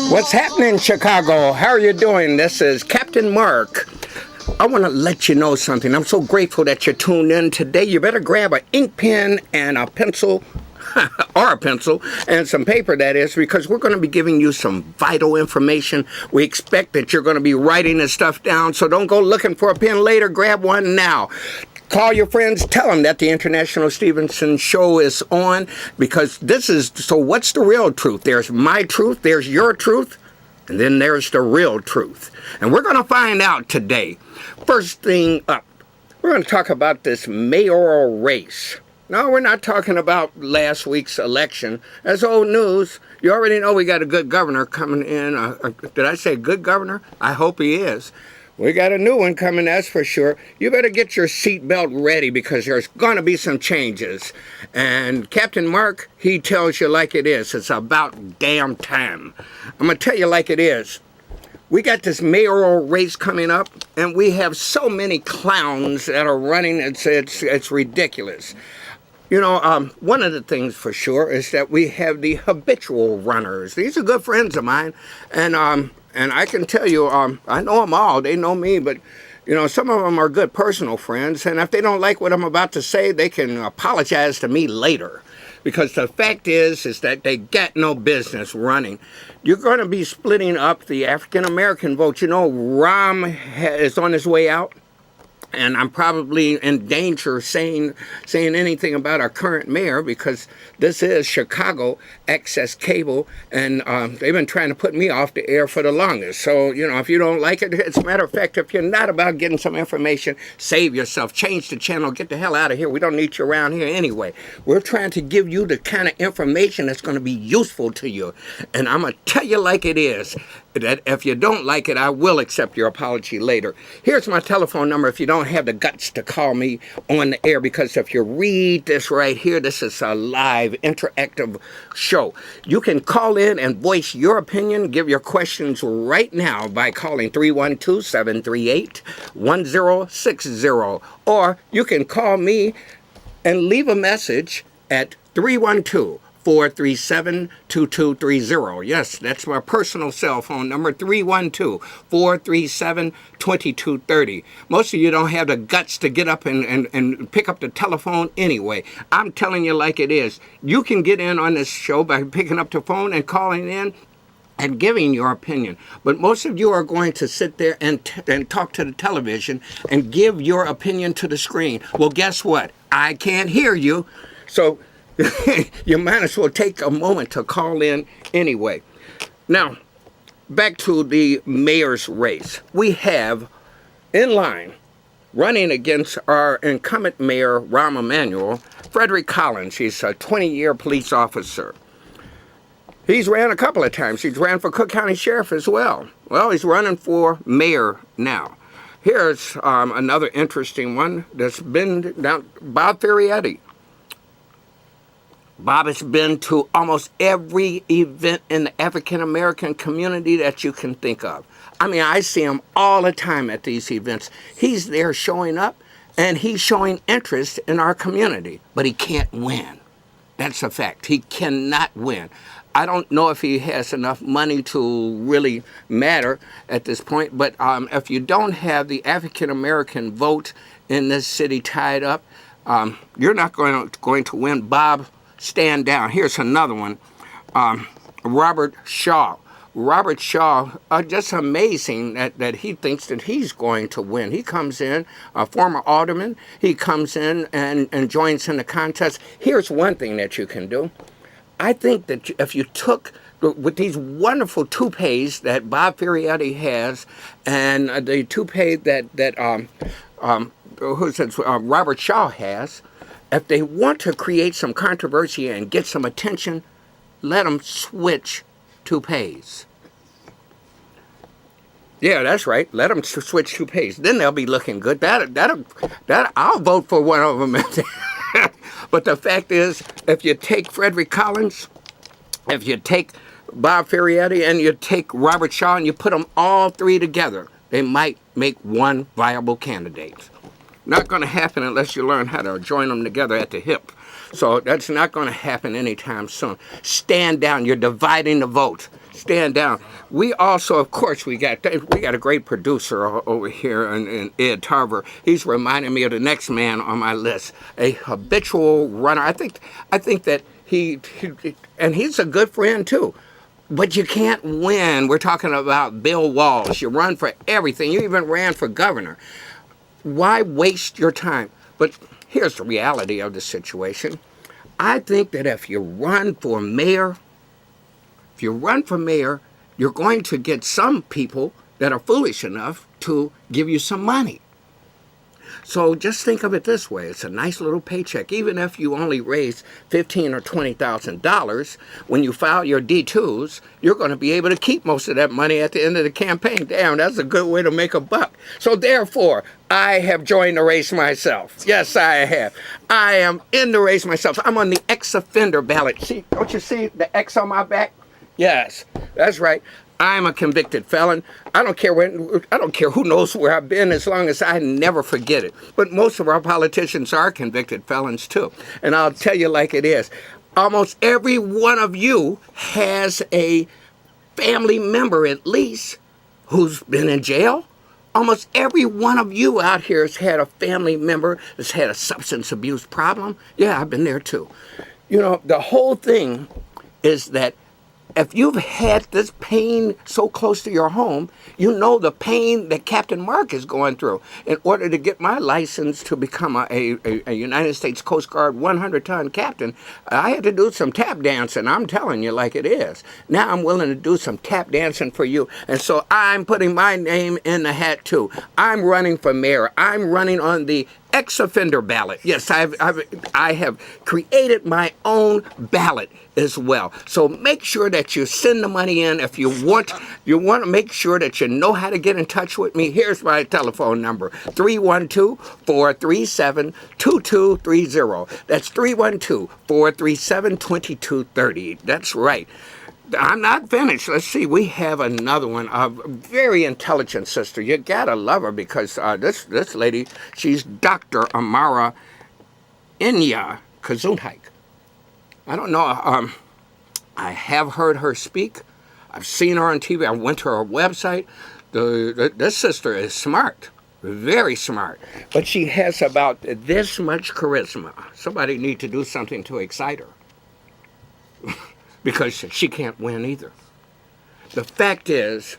What's happening, Chicago? How are you doing? This is Captain Mark. I want to let you know something. I'm so grateful that you tuned in today. You better grab an ink pen and a pencil, or a pencil, and some paper, that is, because we're going to be giving you some vital information. We expect that you're going to be writing this stuff down, so don't go looking for a pen later. Grab one now. Call your friends, tell them that the International Stevenson Show is on, because this is, so what's the real truth? There's my truth, there's your truth, and then there's the real truth. And we're going to find out today. First thing up, we're going to talk about this mayoral race. No, we're not talking about last week's election. That's old news. You already know we got a good governor coming in. Did I say good governor? I hope he is. We got a new one coming, that's for sure. You better get your seatbelt ready, because there's going to be some changes. And Captain Mark, he tells you like it is. It's about damn time. I'm going to tell you like it is. We got this mayoral race coming up, and we have so many clowns that are running, it's ridiculous. You know, one of the things for sure is that we have the habitual runners. These are good friends of mine, and I can tell you, I know them all. They know me, but, you know, some of them are good personal friends. And if they don't like what I'm about to say, they can apologize to me later. Because the fact is that they got no business running. You're going to be splitting up the African-American vote. You know, Rahm is on his way out. And I'm probably in danger saying anything about our current mayor, because this is Chicago Access Cable, and they've been trying to put me off the air for the longest. So, you know, if you don't like it, as a matter of fact, if you're not about getting some information, save yourself, change the channel, get the hell out of here. We don't need you around here anyway. We're trying to give you the kind of information that's going to be useful to you. And I'm going to tell you like it is, that if you don't like it, I will accept your apology later. Here's my telephone number if you don't have the guts to call me on the air, because if you read this right here, this is a live interactive show. You can call in and voice your opinion, give your questions right now by calling 312-738-1060, or you can call me and leave a message at 312-437-2230. Yes, that's my personal cell phone number, 312-437-2230. Most of you don't have the guts to get up and pick up the telephone anyway. I'm telling you like it is. You can get in on this show by picking up the phone and calling in and giving your opinion. But most of you are going to sit there and talk to the television and give your opinion to the screen. Well, guess what? I can't hear you. So you might as well take a moment to call in anyway. Now, back to the mayor's race. We have in line, running against our incumbent mayor, Rahm Emanuel, Frederick Collins. He's a 20-year police officer. He's ran a couple of times. He's ran for Cook County Sheriff as well. Well, he's running for mayor now. Here's another interesting one that's been down, Bob Ferrietti. Bob has been to almost every event in the African-American community that you can think of. I mean, I see him all the time at these events. He's there showing up, and he's showing interest in our community, but he can't win. That's a fact. He cannot win. I don't know if he has enough money to really matter at this point, but if you don't have the African-American vote in this city tied up, you're not going to win. Bob, stand down. Here's another one. Robert Shaw. Robert Shaw, just amazing that he thinks that he's going to win. He comes in, a former alderman, he comes in and joins in the contest. Here's one thing that you can do. I think that if you took, with these wonderful toupees that Bob Ferrietti has, and the toupee that Robert Shaw has, if they want to create some controversy and get some attention, let them switch toupees. Yeah, that's right. Let them switch toupees. Then they'll be looking good. I'll vote for one of them. But the fact is, if you take Frederick Collins, if you take Bob Ferrietti, and you take Robert Shaw, and you put them all three together, they might make one viable candidate. Not going to happen unless you learn how to join them together at the hip. So that's not going to happen anytime soon. Stand down. You're dividing the vote. Stand down. We also, of course, we got a great producer over here in Ed Tarver. He's reminding me of the next man on my list, a habitual runner. I think that he and he's a good friend too. But you can't win. We're talking about Bill Walsh. You run for everything. You even ran for governor. Why waste your time? But here's the reality of the situation. I think that if you run for mayor, you're going to get some people that are foolish enough to give you some money. So just think of it this way. It's a nice little paycheck. Even if you only raise $15,000 or $20,000, when you file your D2s, you're going to be able to keep most of that money at the end of the campaign. Damn, that's a good way to make a buck. So therefore, I have joined the race myself. Yes, I have. I am in the race myself. I'm on the ex-offender ballot. See, don't you see the X on my back? Yes, that's right. I'm a convicted felon. I don't care who knows where I've been as long as I never forget it. But most of our politicians are convicted felons too. And I'll tell you like it is. Almost every one of you has a family member at least who's been in jail. Almost every one of you out here has had a family member that's had a substance abuse problem. Yeah, I've been there too. You know, the whole thing is that if you've had this pain so close to your home, you know the pain that Captain Mark is going through. In order to get my license to become a United States Coast Guard 100-ton captain, I had to do some tap dancing. I'm telling you like it is. Now I'm willing to do some tap dancing for you. And so I'm putting my name in the hat too. I'm running for mayor. I'm running on the ex-offender ballot. Yes, I have created my own ballot as well. So make sure that you send the money in. If you want to make sure that you know how to get in touch with me. Here's my telephone number, 312-437-2230. That's 312-437-2230. That's right. I'm not finished. Let's see. We have another one. A very intelligent sister. You gotta love her because this lady, she's Dr. Amara Inya Kazunhaik. I don't know. I have heard her speak. I've seen her on TV. I went to her website. This sister is smart. Very smart. But she has about this much charisma. Somebody need to do something to excite her. Because she can't win either. The fact is,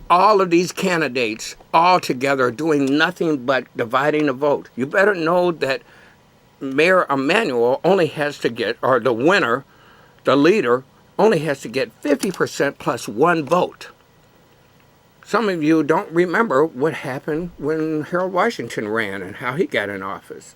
all of these candidates all together are doing nothing but dividing the vote. You better know that Mayor Emanuel only has to get, or the winner, the leader, only has to get 50% plus one vote. Some of you don't remember what happened when Harold Washington ran and how he got in office.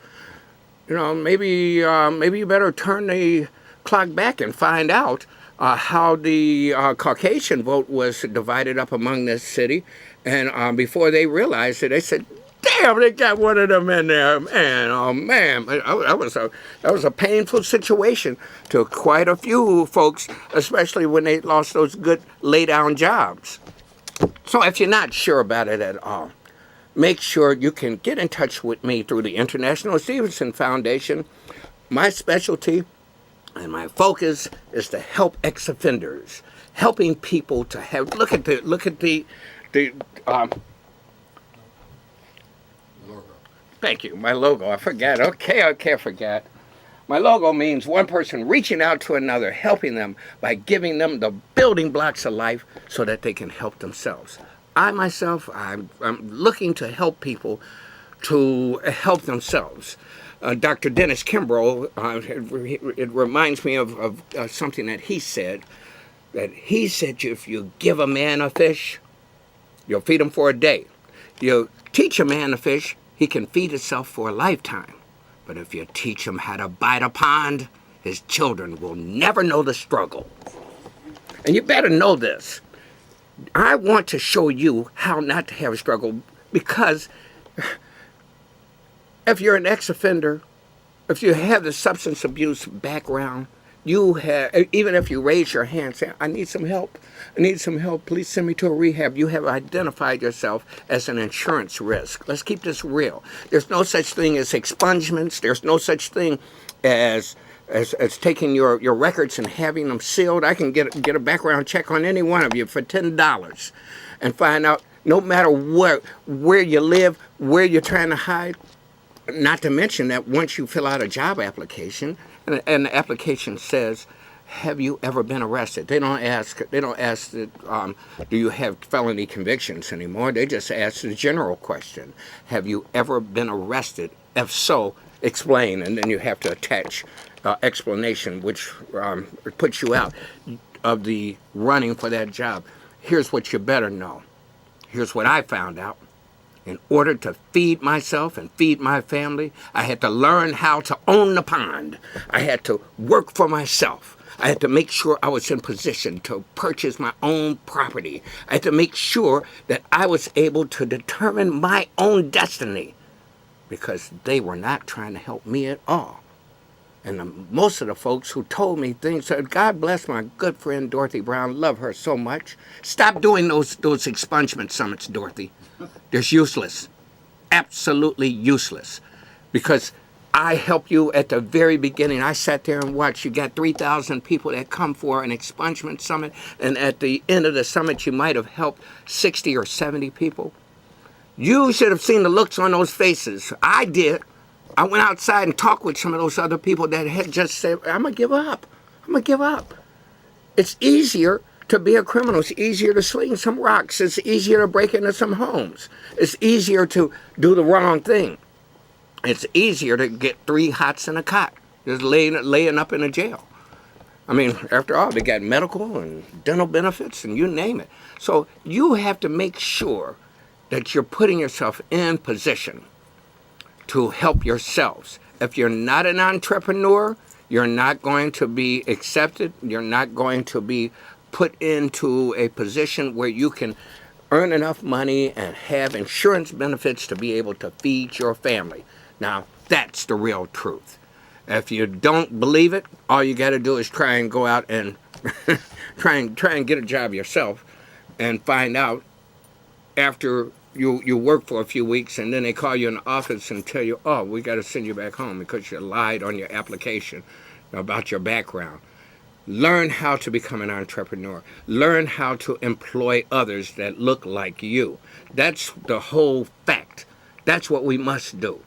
You know, maybe you better turn the clock back and find out how the Caucasian vote was divided up among this city. And before they realized it, they said, damn, they got one of them in there, man. Oh, man. That was a painful situation to quite a few folks, especially when they lost those good lay-down jobs. So if you're not sure about it at all, make sure you can get in touch with me through the International Stevenson Foundation. My specialty and my focus is to help ex-offenders, helping people to have, look at the logo. Thank you, my logo, I forgot. Okay, I forgot. My logo means one person reaching out to another, helping them by giving them the building blocks of life so that they can help themselves. I myself, I'm looking to help people to help themselves. Dr. Dennis Kimbrough, it reminds me of something that he said if you give a man a fish, you'll feed him for a day. You teach a man to fish, he can feed himself for a lifetime. But if you teach him how to bite a pond, his children will never know the struggle. And you better know this. I want to show you how not to have a struggle, because if you're an ex-offender, if you have the substance abuse background, you have, even if you raise your hand saying, I need some help, please send me to a rehab, you have identified yourself as an insurance risk. Let's keep this real. There's no such thing as expungements. There's no such thing as taking your records and having them sealed. I can get a background check on any one of you for $10 and find out no matter where you live, where you're trying to hide. Not to mention that once you fill out a job application and the application says, have you ever been arrested? They don't ask that, do you have felony convictions anymore? They just ask the general question. Have you ever been arrested? If so, explain, and then you have to attach explanation, which puts you out of the running for that job. Here's what you better know. Here's what I found out. In order to feed myself and feed my family, I had to learn how to own the pond. I had to work for myself. I had to make sure I was in position to purchase my own property. I had to make sure that I was able to determine my own destiny, because they were not trying to help me at all. And most of the folks who told me things said, God bless my good friend Dorothy Brown, love her so much. Stop doing those expungement summits, Dorothy. They're useless, absolutely useless, because I helped you at the very beginning. I sat there and watched. You got 3,000 people that come for an expungement summit, and at the end of the summit, you might have helped 60 or 70 people. You should have seen the looks on those faces. I did. I went outside and talked with some of those other people that had just said, I'm going to give up. I'm going to give up. It's easier to be a criminal. It's easier to swing some rocks. It's easier to break into some homes. It's easier to do the wrong thing. It's easier to get 3 hots in a cot, just laying up in a jail. I mean, after all, they got medical and dental benefits and you name it. So you have to make sure that you're putting yourself in position to help yourselves. If you're not an entrepreneur, you're not going to be accepted. You're not going to be put into a position where you can earn enough money and have insurance benefits to be able to feed your family. Now, that's the real truth. If you don't believe it, all you got to do is try and go out and try and get a job yourself and find out after you work for a few weeks, and then they call you in the office and tell you, oh, we got to send you back home because you lied on your application about your background. Learn how to become an entrepreneur. Learn how to employ others that look like you. That's the whole fact. That's what we must do.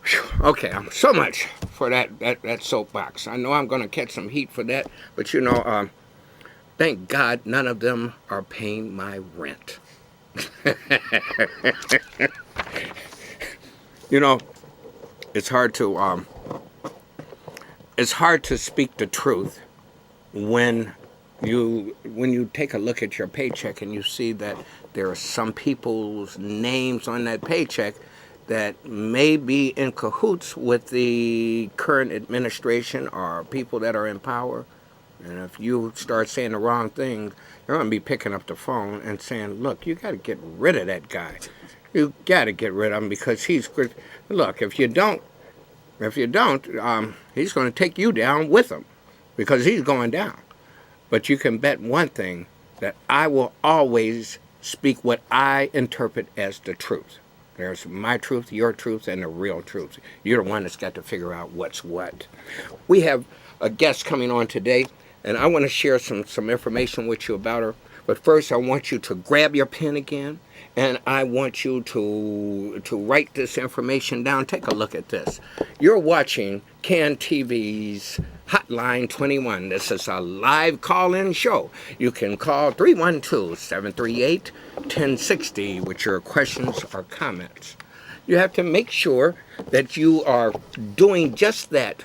Whew. Okay, so much for that soapbox. I know I'm going to catch some heat for that, but thank God none of them are paying my rent. It's hard to speak the truth when you take a look at your paycheck and you see that there are some people's names on that paycheck that may be in cahoots with the current administration or people that are in power. And if you start saying the wrong thing, they're going to be picking up the phone and saying, look, you got to get rid of that guy. You got to get rid of him because look, if you don't, he's going to take you down with him because he's going down. But you can bet one thing, that I will always speak what I interpret as the truth. There's my truth, your truth, and the real truth. You're the one that's got to figure out what's what. We have a guest coming on today, and I want to share some information with you about her. But first, I want you to grab your pen again, and I want you to write this information down. Take a look at this. You're watching CAN TV's Hotline 21. This is a live call-in show. You can call 312-738-1060 with your questions or comments. You have to make sure that you are doing just that,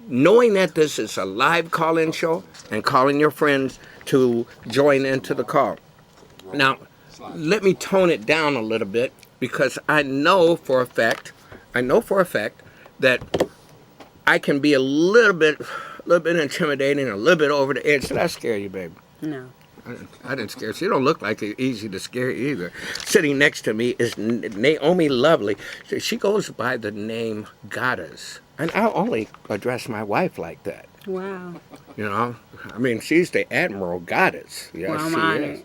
knowing that this is a live call-in show and calling your friends to join into the call. Now, let me tone it down a little bit because I know for a fact that I can be a little bit intimidating, a little bit over the edge. Did I scare you, baby? No. I didn't scare you. You don't look like it's easy to scare either. Sitting next to me is Naomi Lovely. She goes by the name Goddess. And I'll only address my wife like that. Wow. I mean, she's the Admiral Goddess. Yes, well, I'm she honored. is.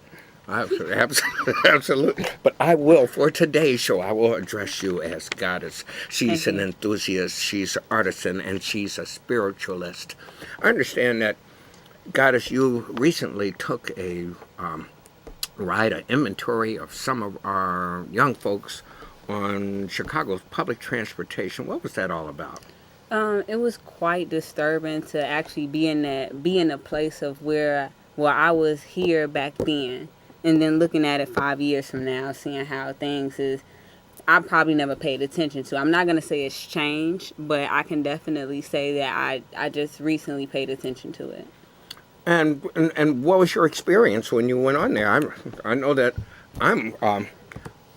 Absolutely. But I will, for today's show, I will address you as goddess. She's Thank an you. enthusiast, she's an artisan, and she's a spiritualist. I understand that, goddess, you recently took a ride, an inventory of some of our young folks on Chicago's public transportation. What was that all about? It was quite disturbing to actually be in a place of where I was here back then, and then looking at it 5 years from now, seeing how things is. I probably never paid attention to. I'm not gonna say it's changed, but I can definitely say that I just recently paid attention to it. And what was your experience when you went on there? I know that I'm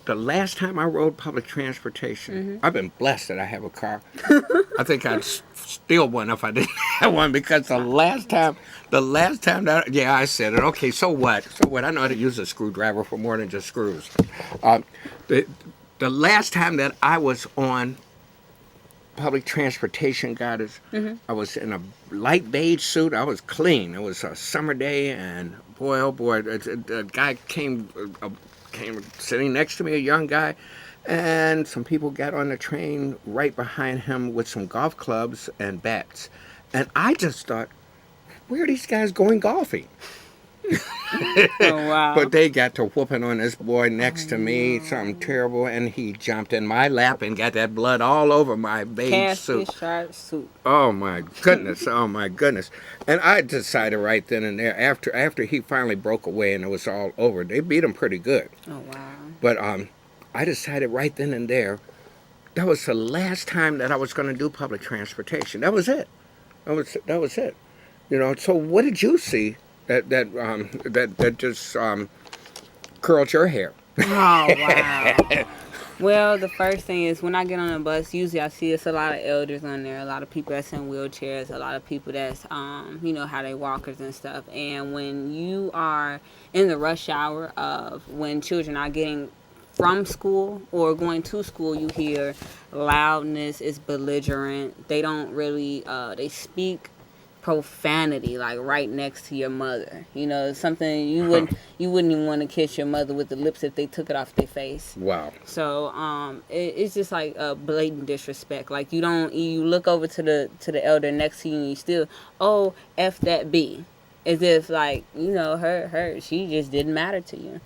the last time I rode public transportation. I've been blessed that I have a car. I think I'd steal one if I didn't have one, because the last time that, yeah, I said it. Okay, so what? So what? I know how to use a screwdriver for more than just screws. Uh, the the last time that I was on public transportation, I was in a light beige suit. I was clean. It was a summer day, and boy, oh boy, a guy came sitting next to me, a young guy, and some people got on the train right behind him with some golf clubs and bats, and I just thought, where are these guys going golfing? Oh wow. But they got to whooping on this boy next to me, No. something terrible, and he jumped in my lap and got that blood all over my beige suit. Casket shark soup. Oh my goodness! Oh my goodness! And I decided right then and there, after he finally broke away and it was all over, they beat him pretty good. Oh wow. But I decided right then and there, that was the last time that I was going to do public transportation. That was it. That was it. You know. So what did you see that just curled your hair? Oh wow. Well, the first thing is when I get on a bus, usually I see it's a lot of elders on there, a lot of people that's in wheelchairs, a lot of people that's how they walkers and stuff. And when you are in the rush hour of when children are getting from school or going to school, you hear loudness, is belligerent. They don't really they speak profanity like right next to your mother. Something you wouldn't even want to kiss your mother with the lips if they took it off their face. Wow. So it's just like a blatant disrespect. Like you look over to the elder next to you and you still, oh, F that B, as if like her she just didn't matter to you.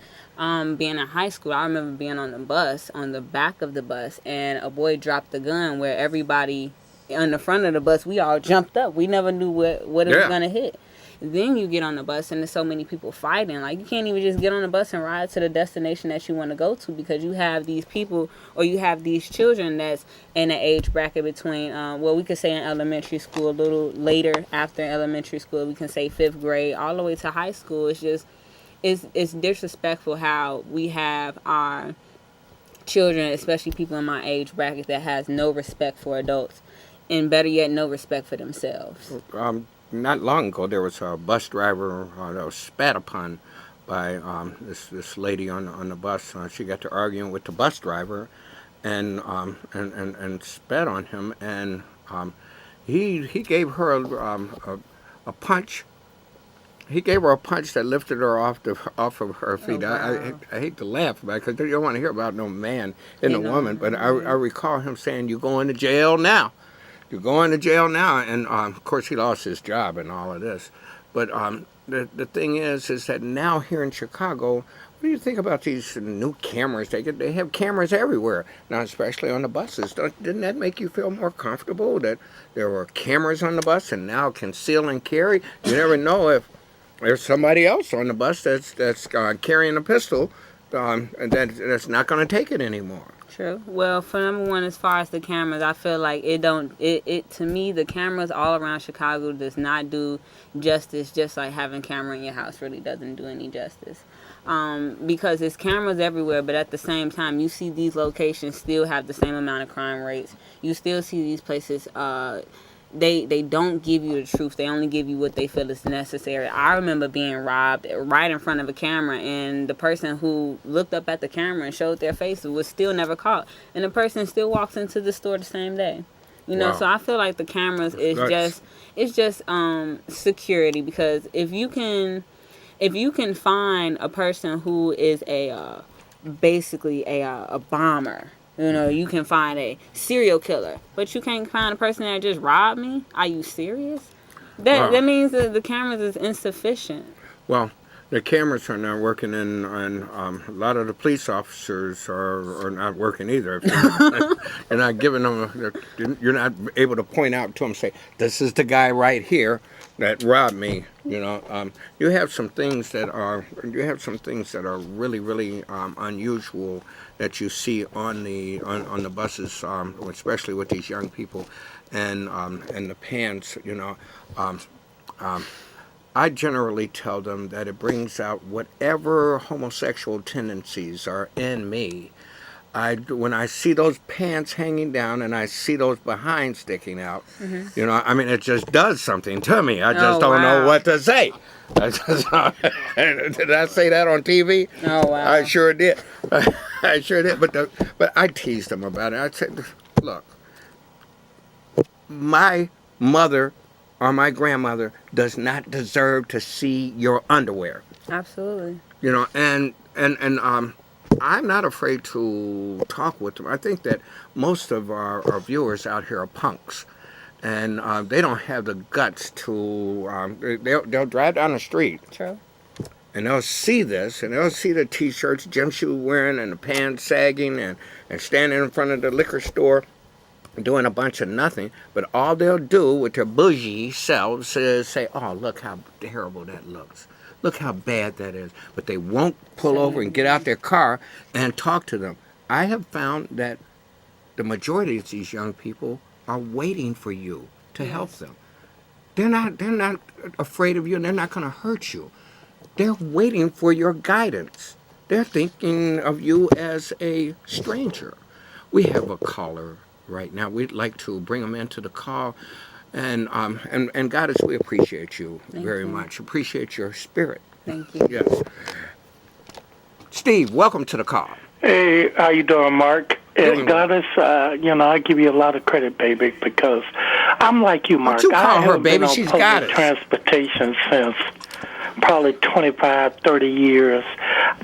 Being in high school, I remember being on the back of the bus, and a boy dropped the gun where everybody on the front of the bus, we all jumped up. We never knew what it was gonna hit. Then you get on the bus and there's so many people fighting. Like, you can't even just get on the bus and ride to the destination that you want to go to, because you have these people or you have these children that's in an age bracket between, we could say in elementary school, a little later after elementary school, we can say 5th grade, all the way to high school. It's just, it's disrespectful how we have our children, especially people in my age bracket, that has no respect for adults. And better yet, no respect for themselves. Not long ago, there was a bus driver that was spat upon by this lady on the bus. She got to arguing with the bus driver, and spat on him, and he gave her a punch. He gave her a punch that lifted her off of her feet. Oh, wow. I hate to laugh about it, because you don't want to hear about no man and a woman. But I recall him saying, "You're going to jail now. You're going to jail now." And of course, he lost his job and all of this. But the thing is that now here in Chicago, what do you think about these new cameras? They have cameras everywhere now, especially on the buses. Didn't that make you feel more comfortable that there were cameras on the bus, and now conceal and carry? You never know if there's somebody else on the bus that's carrying a pistol, and that's not going to take it anymore. True. Well, for number one, as far as the cameras, I feel like it to me, the cameras all around Chicago does not do justice, just like having a camera in your house really doesn't do any justice. Because there's cameras everywhere, but at the same time, you see these locations still have the same amount of crime rates. You still see these places, they don't give you the truth. They only give you what they feel is necessary. I remember being robbed right in front of a camera, and the person who looked up at the camera and showed their face was still never caught. And the person still walks into the store the same day. Wow. So I feel like the cameras is just security, because if you can, if you can find a person who is basically a bomber, you know, you can find a serial killer, but you can't find a person that just robbed me. Are you serious? That means that the cameras is insufficient. Well, the cameras are not working, and a lot of the police officers are not working either. You're not giving them, you're not able to point out to them, say, this is the guy right here that robbed me. You know, you have some things that are really, really unusual that you see on the buses, especially with these young people, and the pants. You know. I generally tell them that it brings out whatever homosexual tendencies are in me. When I see those pants hanging down and I see those behinds sticking out, you know, I mean, it just does something to me. I just don't know what to say. Did I say that on TV? Oh, wow. I sure did. I sure did. But I teased them about it. I said, look, my mother or my grandmother does not deserve to see your underwear. Absolutely. You know, and I'm not afraid to talk with them. I think that most of our viewers out here are punks, and they don't have the guts to. They'll drive down the street. True. And they'll see this, and they'll see the T-shirts, gym shoe wearing, and the pants sagging, and standing in front of the liquor store, doing a bunch of nothing, but all they'll do with their bougie selves is say, oh, look how terrible that looks. Look how bad that is. But they won't pull over and get out their car and talk to them. I have found that the majority of these young people are waiting for you to help them. They're not afraid of you, and they're not going to hurt you. They're waiting for your guidance. They're thinking of you as a stranger. We have a caller right now. We'd like to bring them into the call, and Goddess, we appreciate you very much. Appreciate your spirit. Thank you. Yes. Steve, welcome to the call. Hey, how you doing, Mark? And Goddess, you know, I give you a lot of credit, baby, because I'm like you, Mark. Don't you call I her, have baby. been on She's public Goddess. Transportation since probably 25, 30 years.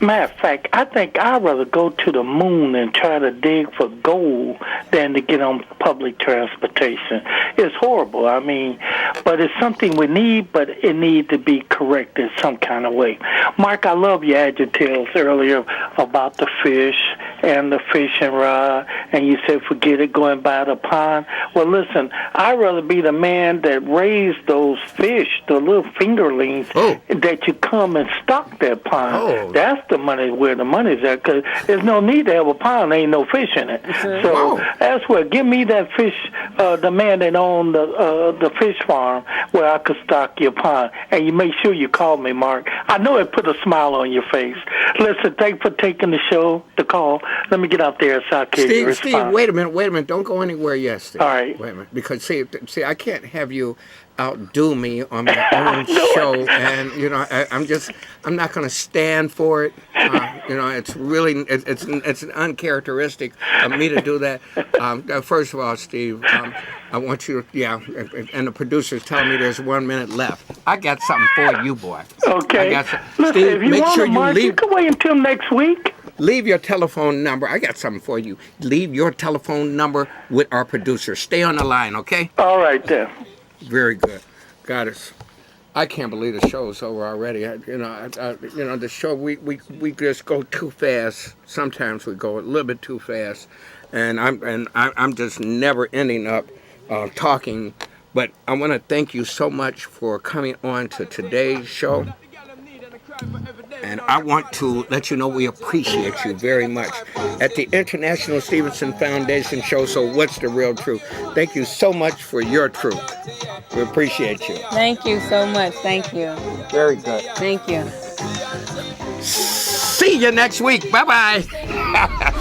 Matter of fact, I think I'd rather go to the moon and try to dig for gold than to get on public transportation. It's horrible. I mean, but it's something we need, but it needs to be corrected some kind of way. Mark, I love your adjectives earlier about the fish and the fishing rod, and you said forget it going by the pond. Well, listen, I'd rather be the man that raised those fish, the little fingerlings, that you come and stock that pond. Oh. That's the money, where the money's at, because there's no need to have a pond. There ain't no fish in it. So that's where, give me that fish, the man that owned the fish farm, where I could stock your pond. And you make sure you call me, Mark. I know it put a smile on your face. Listen, thanks for taking the call. Let me get out there so I can respond. Steve, wait a minute. Don't go anywhere yet, Steve. All right. Wait a minute. Because, see, I can't have you outdo me on my own show, and you know, I'm not going to stand for it. You know, it's really, it's uncharacteristic of me to do that. First of all, Steve, I want you to, and the producers tell me there's 1 minute left. I got something for you, boy. Okay. Listen, Steve, if you make want sure to, you Mark, leave. you can wait until next week. Leave your telephone number. I got something for you. Leave your telephone number with our producer. Stay on the line, okay? All right, then. Very good. Goddess, I can't believe the show's over already. The show, we just go too fast. Sometimes we go a little bit too fast, and I'm just never ending up talking. But I want to thank you so much for coming on to today's show. And I want to let you know we appreciate you very much at the International Stevenson Foundation show, So What's the Real Truth? Thank you so much for your truth. We appreciate you. Thank you so much. Thank you. Very good. Thank you. See you next week. Bye-bye.